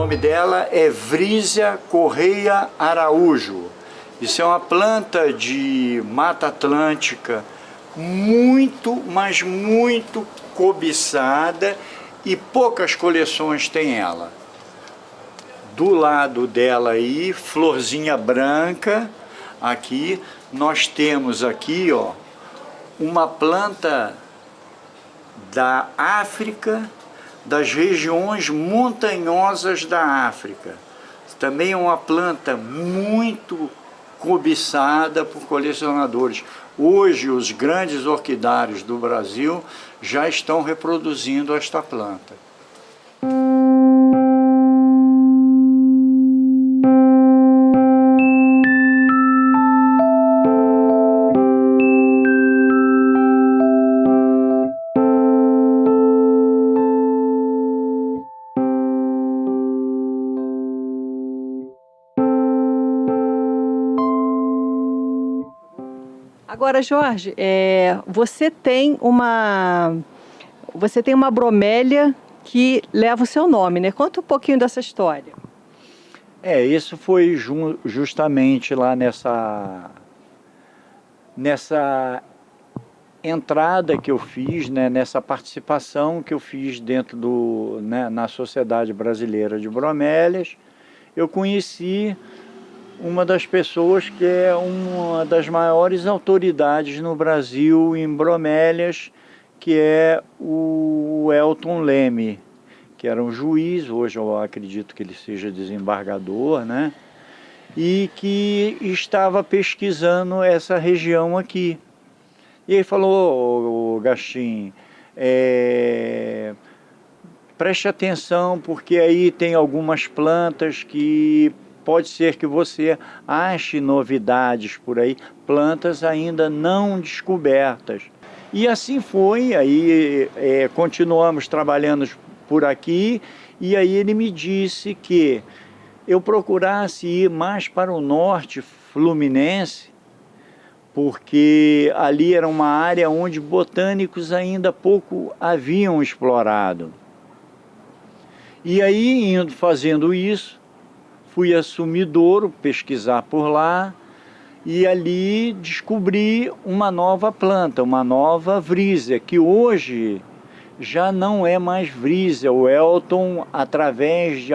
nome dela é Vrísia Correia Araújo. Isso é uma planta de Mata Atlântica muito, mas muito cobiçada e poucas coleções tem ela. Do lado dela aí, florzinha branca, aqui nós temos aqui, ó, uma planta da África, das regiões montanhosas da África. Também é uma planta muito cobiçada por colecionadores. Hoje, os grandes orquidários do Brasil já estão reproduzindo esta planta. Agora, Jorge, você tem uma bromélia que leva o seu nome, né? Conta um pouquinho dessa história. Isso foi justamente lá nessa entrada que eu fiz, né, nessa participação que eu fiz dentro na Sociedade Brasileira de Bromélias. Eu conheci uma das pessoas que é uma das maiores autoridades no Brasil em bromélias, que é o Elton Leme, que era um juiz, hoje eu acredito que ele seja desembargador, né? E que estava pesquisando essa região aqui. E ele falou: Gastim, preste atenção, porque aí tem algumas plantas que pode ser que você ache novidades por aí, plantas ainda não descobertas. E assim foi, aí continuamos trabalhando por aqui, e aí ele me disse que eu procurasse ir mais para o norte fluminense, porque ali era uma área onde botânicos ainda pouco haviam explorado. E aí, fazendo isso, fui a Sumidouro pesquisar por lá e ali descobri uma nova planta, uma nova Vrísia, que hoje já não é mais Vrísia. O Elton, através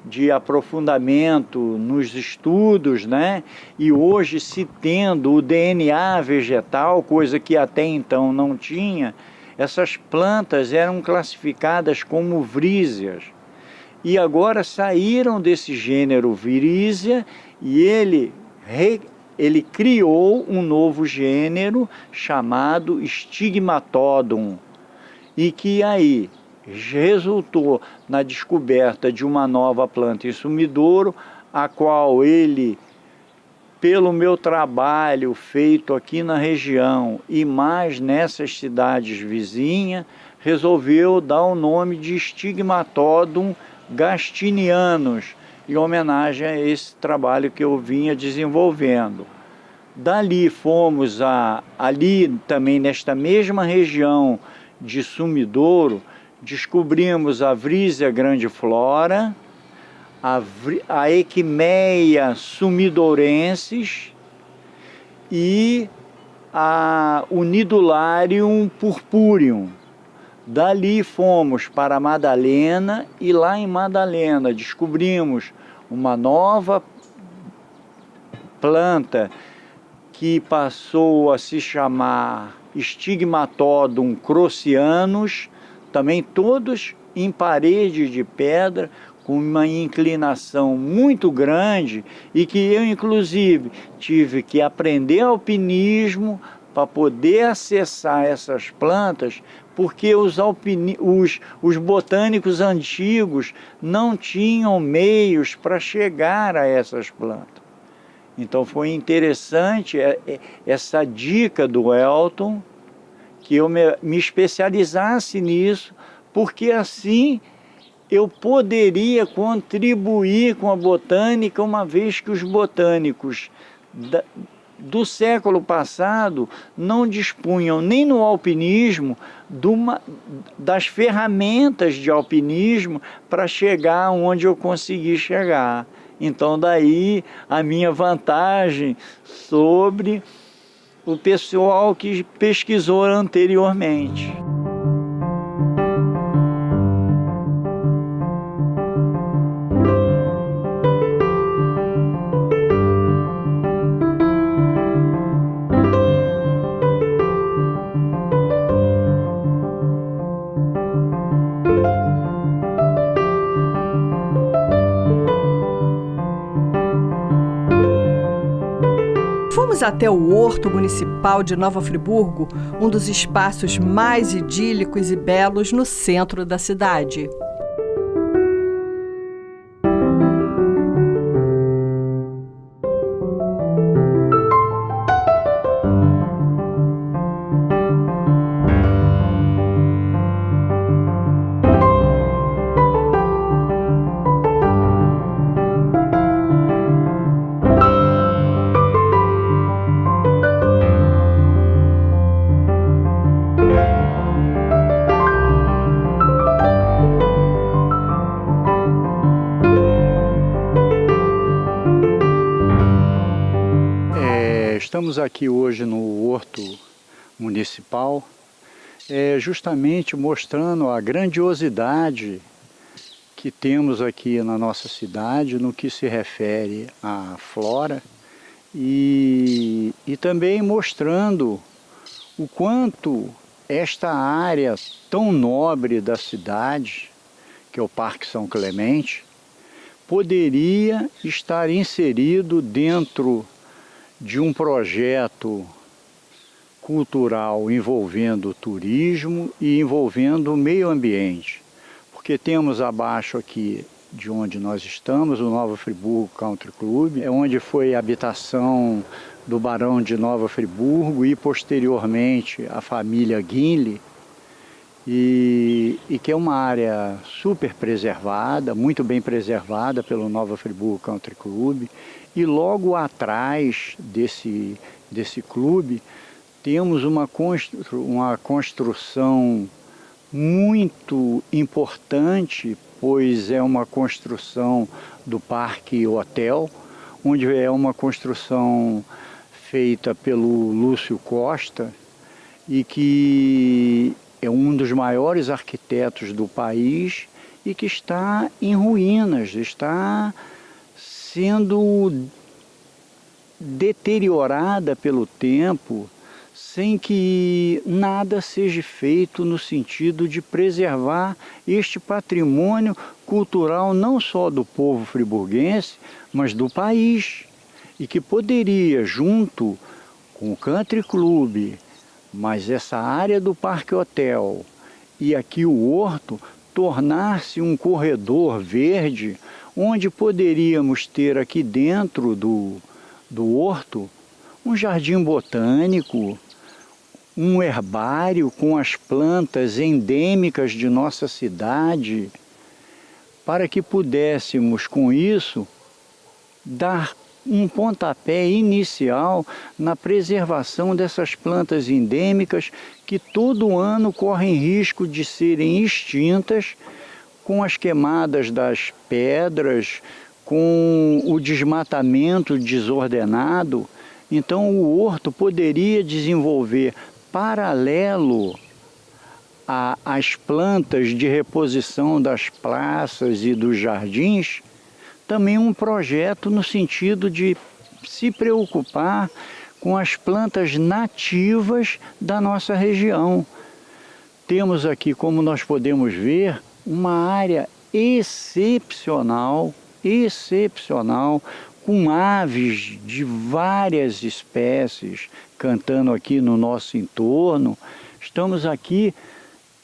de aprofundamento nos estudos, né, e hoje se tendo o DNA vegetal, coisa que até então não tinha, essas plantas eram classificadas como Vrísias. E agora saíram desse gênero Vrísia e ele criou um novo gênero chamado Stigmatodon, e que aí resultou na descoberta de uma nova planta em Sumidouro, a qual ele, pelo meu trabalho feito aqui na região e mais nessas cidades vizinhas, resolveu dar o nome de Stigmatodon gastinianus, em homenagem a esse trabalho que eu vinha desenvolvendo. Dali fomos ali também nesta mesma região de Sumidouro, descobrimos a Vrísia grandiflora, a Echimeia sumidourensis e o Nidularium purpureum. Dali fomos para Madalena e lá em Madalena descobrimos uma nova planta que passou a se chamar Stigmatodon crocianus, também todos em parede de pedra, com uma inclinação muito grande e que eu, inclusive, tive que aprender alpinismo para poder acessar essas plantas, porque os botânicos antigos não tinham meios para chegar a essas plantas. Então foi interessante essa dica do Elton, que eu me especializasse nisso, porque assim eu poderia contribuir com a botânica, uma vez que os botânicos do século passado não dispunham nem no alpinismo das ferramentas de alpinismo para chegar onde eu consegui chegar. Então daí a minha vantagem sobre o pessoal que pesquisou anteriormente. Fomos até o Horto Municipal de Nova Friburgo, um dos espaços mais idílicos e belos no centro da cidade. Estamos aqui hoje no Horto Municipal, justamente mostrando a grandiosidade que temos aqui na nossa cidade no que se refere à flora e também mostrando o quanto esta área tão nobre da cidade, que é o Parque São Clemente, poderia estar inserido dentro de um projeto cultural envolvendo o turismo e envolvendo o meio ambiente. Porque temos abaixo aqui de onde nós estamos, o Nova Friburgo Country Club, é onde foi a habitação do Barão de Nova Friburgo e posteriormente a família Guinle, e que é uma área super preservada, muito bem preservada pelo Nova Friburgo Country Club. E logo atrás desse clube temos uma construção muito importante, pois é uma construção do Parque Hotel, onde é uma construção feita pelo Lúcio Costa e que é um dos maiores arquitetos do país e que está em ruínas, está sendo deteriorada pelo tempo, sem que nada seja feito no sentido de preservar este patrimônio cultural não só do povo friburguense, mas do país, e que poderia, junto com o Country Club, mas essa área do Parque Hotel e aqui o Horto, tornar-se um corredor verde, onde poderíamos ter aqui dentro do horto um jardim botânico, um herbário com as plantas endêmicas de nossa cidade, para que pudéssemos, com isso, dar um pontapé inicial na preservação dessas plantas endêmicas que todo ano correm risco de serem extintas com as queimadas das pedras, com o desmatamento desordenado. Então o horto poderia desenvolver, paralelo às plantas de reposição das praças e dos jardins, também um projeto no sentido de se preocupar com as plantas nativas da nossa região. Temos aqui, como nós podemos ver, uma área excepcional, com aves de várias espécies cantando aqui no nosso entorno. Estamos aqui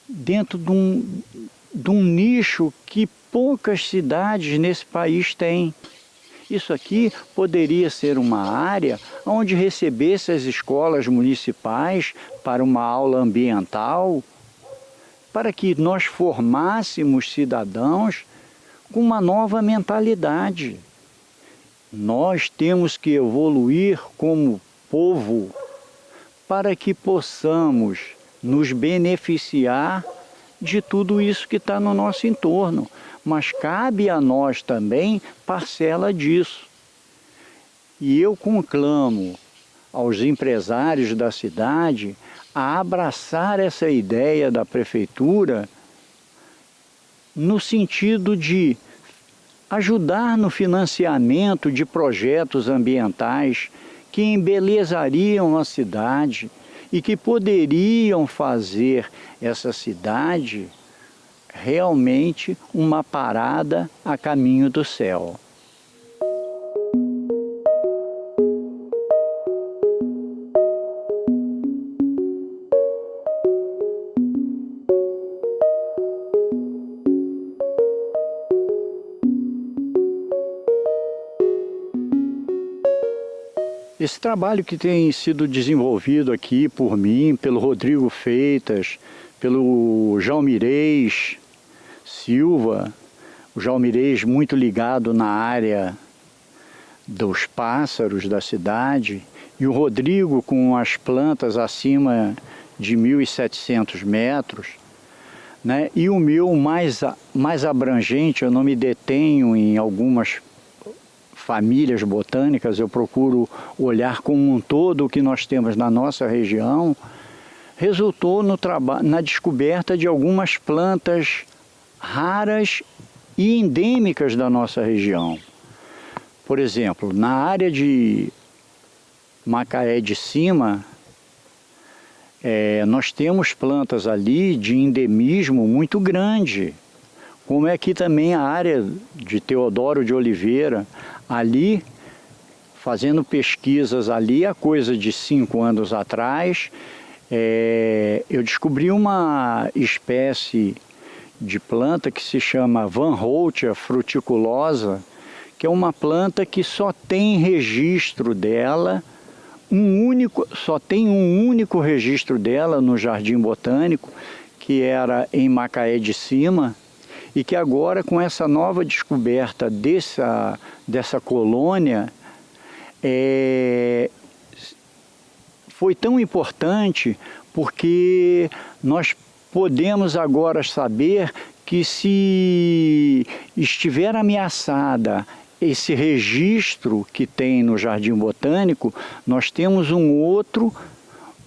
dentro de um nicho que poucas cidades nesse país têm. Isso aqui poderia ser uma área onde recebesse as escolas municipais para uma aula ambiental, para que nós formássemos cidadãos com uma nova mentalidade. Nós temos que evoluir como povo para que possamos nos beneficiar de tudo isso que está no nosso entorno. Mas cabe a nós também parcela disso. E eu conclamo aos empresários da cidade a abraçar essa ideia da prefeitura no sentido de ajudar no financiamento de projetos ambientais que embelezariam a cidade e que poderiam fazer essa cidade realmente uma parada a caminho do céu. Esse trabalho que tem sido desenvolvido aqui por mim, pelo Rodrigo Feitas, pelo Jalmirez Silva, o Jalmirez muito ligado na área dos pássaros da cidade, e o Rodrigo com as plantas acima de 1.700 metros, né? E o meu mais abrangente, eu não me detenho em algumas famílias botânicas, eu procuro olhar como um todo o que nós temos na nossa região, resultou na descoberta de algumas plantas raras e endêmicas da nossa região. Por exemplo, na área de Macaé de Cima, nós temos plantas ali de endemismo muito grande, como é aqui também a área de Teodoro de Oliveira. Ali, fazendo pesquisas ali, há coisa de 5 anos atrás, eu descobri uma espécie de planta que se chama Vanholtia fruticulosa, que é uma planta que só tem registro dela, só tem um único registro dela no Jardim Botânico, que era em Macaé de Cima, e que agora, com essa nova descoberta dessa colônia, foi tão importante porque nós podemos agora saber que, se estiver ameaçada esse registro que tem no Jardim Botânico, nós temos um outro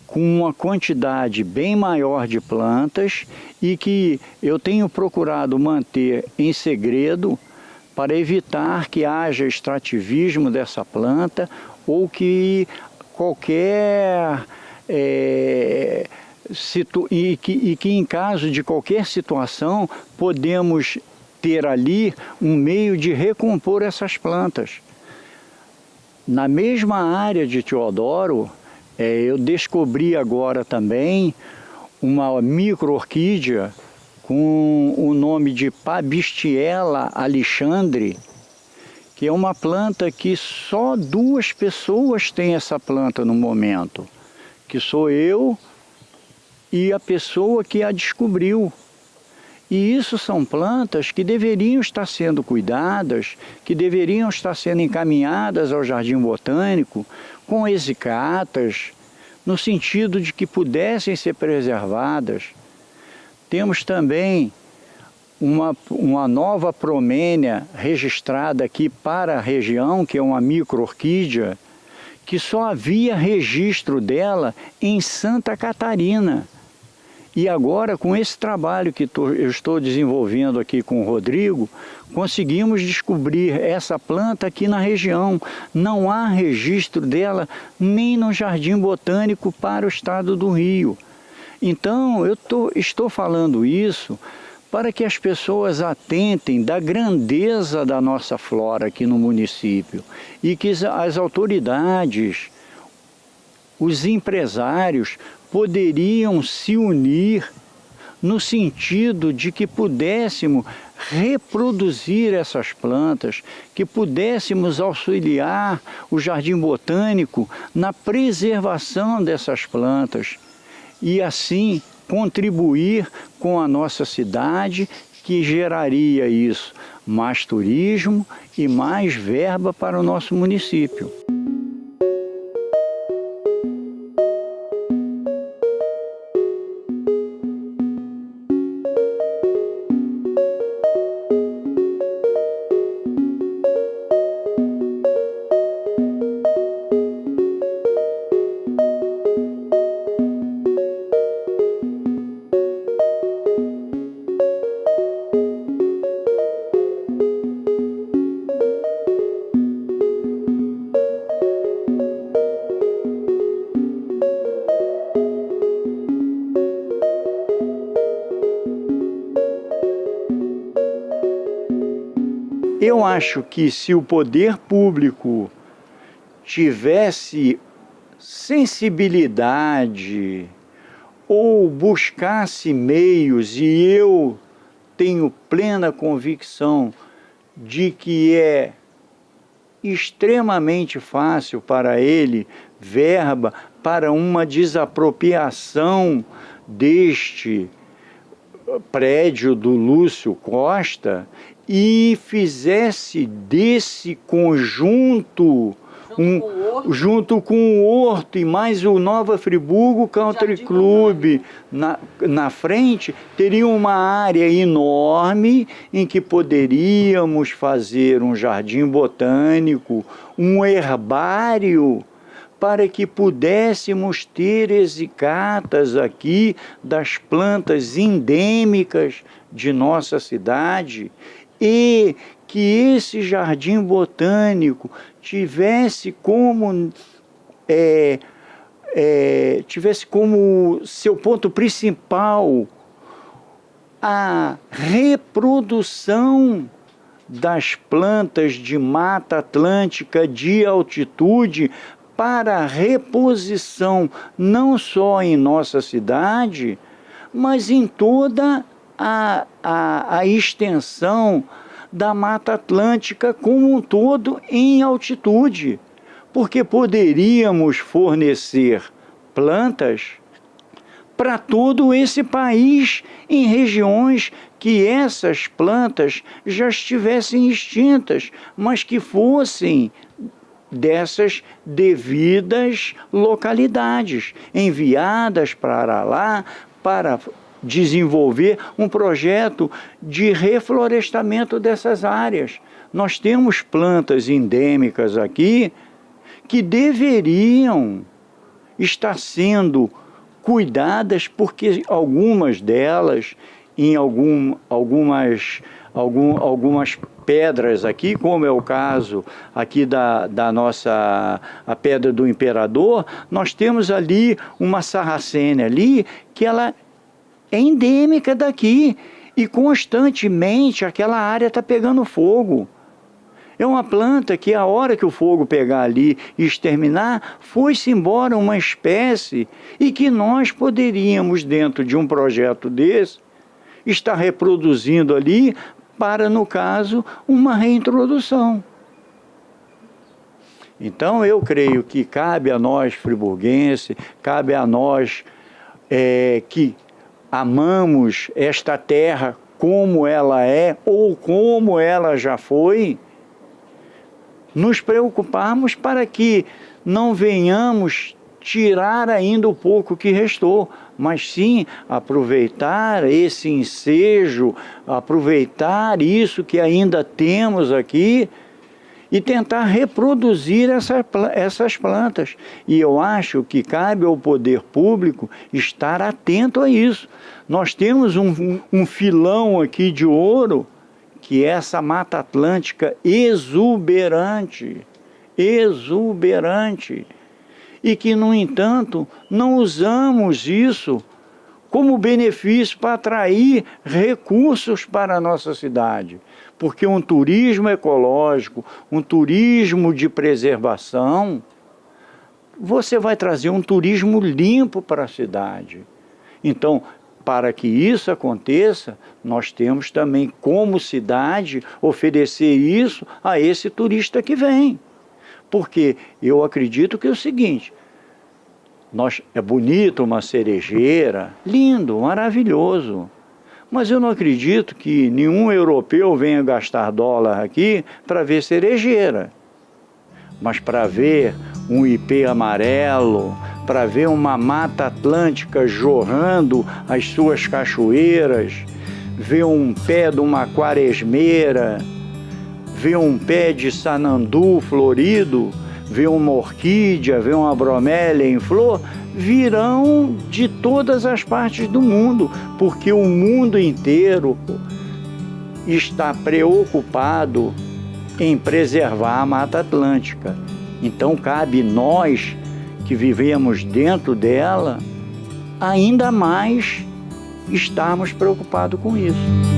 com uma quantidade bem maior de plantas e que eu tenho procurado manter em segredo para evitar que haja extrativismo dessa planta ou que qualquer e que em caso de qualquer situação podemos ter ali um meio de recompor essas plantas. Na mesma área de Teodoro, eu descobri agora também uma micro-orquídea com o nome de Pabistiella alexandre, que é uma planta que só 2 pessoas têm essa planta no momento, que sou eu e a pessoa que a descobriu. E isso são plantas que deveriam estar sendo cuidadas, que deveriam estar sendo encaminhadas ao Jardim Botânico com exicatas, no sentido de que pudessem ser preservadas. Temos também uma nova promênia registrada aqui para a região, que é uma micro-orquídea, que só havia registro dela em Santa Catarina. E agora, com esse trabalho que eu estou desenvolvendo aqui com o Rodrigo, conseguimos descobrir essa planta aqui na região. Não há registro dela nem no Jardim Botânico para o estado do Rio. Então, eu estou falando isso para que as pessoas atentem da grandeza da nossa flora aqui no município e que as autoridades, os empresários, poderiam se unir no sentido de que pudéssemos reproduzir essas plantas, que pudéssemos auxiliar o Jardim Botânico na preservação dessas plantas e assim contribuir com a nossa cidade, que geraria isso mais turismo e mais verba para o nosso município. Eu acho que se o poder público tivesse sensibilidade ou buscasse meios, e eu tenho plena convicção de que é extremamente fácil para ele verba para uma desapropriação deste prédio do Lúcio Costa e fizesse desse conjunto junto com o Horto e mais o Nova Friburgo Country Club na frente, teria uma área enorme em que poderíamos fazer um jardim botânico, um herbário, para que pudéssemos ter execatas aqui das plantas endêmicas de nossa cidade e que esse jardim botânico tivesse como seu ponto principal a reprodução das plantas de Mata Atlântica de altitude para a reposição não só em nossa cidade, mas em toda a extensão da Mata Atlântica como um todo em altitude, porque poderíamos fornecer plantas para todo esse país em regiões que essas plantas já estivessem extintas, mas que fossem dessas devidas localidades, enviadas para lá para desenvolver um projeto de reflorestamento dessas áreas. Nós temos plantas endêmicas aqui que deveriam estar sendo cuidadas, porque algumas delas, em algumas pedras aqui, como é o caso aqui da nossa a Pedra do Imperador, nós temos ali uma sarracenia ali que ela é endêmica daqui e constantemente aquela área está pegando fogo. É uma planta que a hora que o fogo pegar ali e exterminar, foi-se embora uma espécie e que nós poderíamos, dentro de um projeto desse, estar reproduzindo ali para, no caso, uma reintrodução. Então eu creio que cabe a nós friburguenses, cabe a nós que amamos esta terra como ela é ou como ela já foi, nos preocuparmos para que não venhamos tirar ainda o pouco que restou, mas sim aproveitar esse ensejo, aproveitar isso que ainda temos aqui e tentar reproduzir essas plantas. E eu acho que cabe ao poder público estar atento a isso. Nós temos um filão aqui de ouro, que é essa Mata Atlântica exuberante, e que, no entanto, não usamos isso como benefício para atrair recursos para a nossa cidade. Porque um turismo ecológico, um turismo de preservação, você vai trazer um turismo limpo para a cidade. Então, para que isso aconteça, nós temos também, como cidade, oferecer isso a esse turista que vem. Porque eu acredito que é o seguinte, é bonito uma cerejeira, lindo, maravilhoso, mas eu não acredito que nenhum europeu venha gastar dólar aqui para ver cerejeira. Mas para ver um ipê amarelo, para ver uma Mata Atlântica jorrando as suas cachoeiras, ver um pé de uma quaresmeira, ver um pé de sanandu florido, ver uma orquídea, ver uma bromélia em flor, virão de todas as partes do mundo, porque o mundo inteiro está preocupado em preservar a Mata Atlântica. Então cabe nós que vivemos dentro dela ainda mais estarmos preocupados com isso.